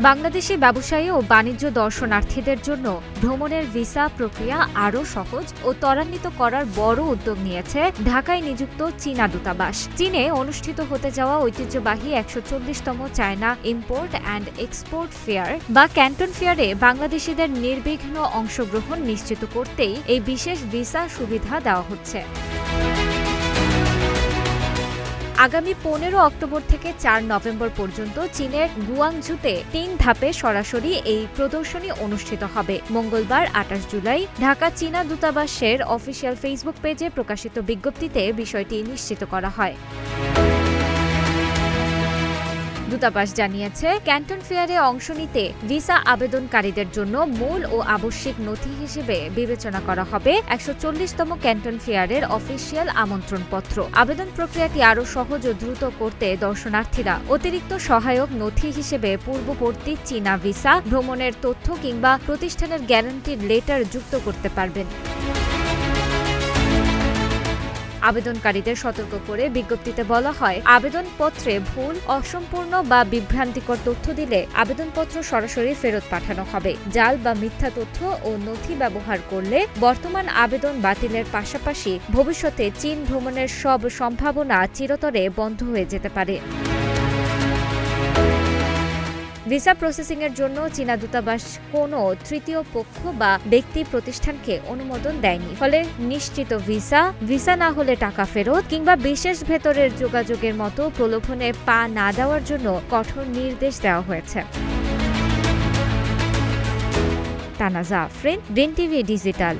বাংলাদেশি ব্যবসায়ী ও বাণিজ্য দর্শনার্থীদের জন্য ভ্রমণের ভিসা প্রক্রিয়া আরও সহজ ও ত্বরান্বিত করার বড় উদ্যোগ নিয়েছে ঢাকায় নিযুক্ত চীনা দূতাবাস। চীনে অনুষ্ঠিত হতে যাওয়া ঐতিহ্যবাহী ১৪০তম China import and export fair বা ক্যান্টন ফেয়ারে বাংলাদেশিদের নির্বিঘ্ন অংশগ্রহণ নিশ্চিত করতেই এই বিশেষ ভিসা সুবিধা দেওয়া হচ্ছে। আগামী ১৫ অক্টোবর থেকে ৪ নভেম্বর পর্যন্ত চীনের গুয়াংঝুতে ৩ ধাপে সরাসরি এই প্রদর্শনী অনুষ্ঠিত হবে। মঙ্গলবার ২৮ জুলাই ঢাকা চীনা দূতাবাসের অফিসিয়াল ফেসবুক পেজে প্রকাশিত বিজ্ঞপ্তিতে বিষয়টি নিশ্চিত করা হয়। দূতাবাস জানিয়েছে, ক্যান্টন ফেয়ারে অংশ নিতে ভিসা আবেদনকারীদের জন্য মূল ও আবশ্যিক নথি হিসেবে বিবেচনা করা হবে ১৪০তম ক্যান্টন ফেয়ারের অফিসিয়াল আমন্ত্রণপত্র। আবেদন প্রক্রিয়াটি আরও সহজ ও দ্রুত করতে দর্শনার্থীরা অতিরিক্ত সহায়ক নথি হিসেবে পূর্ববর্তী চীনা ভিসা, ভ্রমণের তথ্য কিংবা প্রতিষ্ঠানের গ্যারান্টিড লেটার যুক্ত করতে পারবেন। আবেদনকারীদের সতর্ক করে বিজ্ঞপ্তিতে বলা হয়, আবেদনপত্রে ভুল, অসম্পূর্ণ বা বিভ্রান্তিকর তথ্য দিলে আবেদনপত্র সরাসরি ফেরত পাঠানো হবে। জাল বা মিথ্যা তথ্য ও নথি ব্যবহার করলে বর্তমান আবেদন বাতিলের পাশাপাশি ভবিষ্যতে চীন ভ্রমণের সব সম্ভাবনা চিরতরে বন্ধ হয়ে যেতে পারে। ভিসা প্রসেসিংয়ের জন্য চীনা দূতাবাস কোনো তৃতীয় পক্ষ বা ব্যক্তি প্রতিষ্ঠানকে অনুমোদন দেয়নি। ফলে নিশ্চিত ভিসা না হলে টাকা ফেরত কিংবা বিশেষ ভেতরের যোগাযোগের মতো প্রলোভনে পা না দেওয়ার জন্য কঠোর নির্দেশ দেওয়া হয়েছে। তানাজা আফরিন, গ্রিন টিভি ডিজিটাল।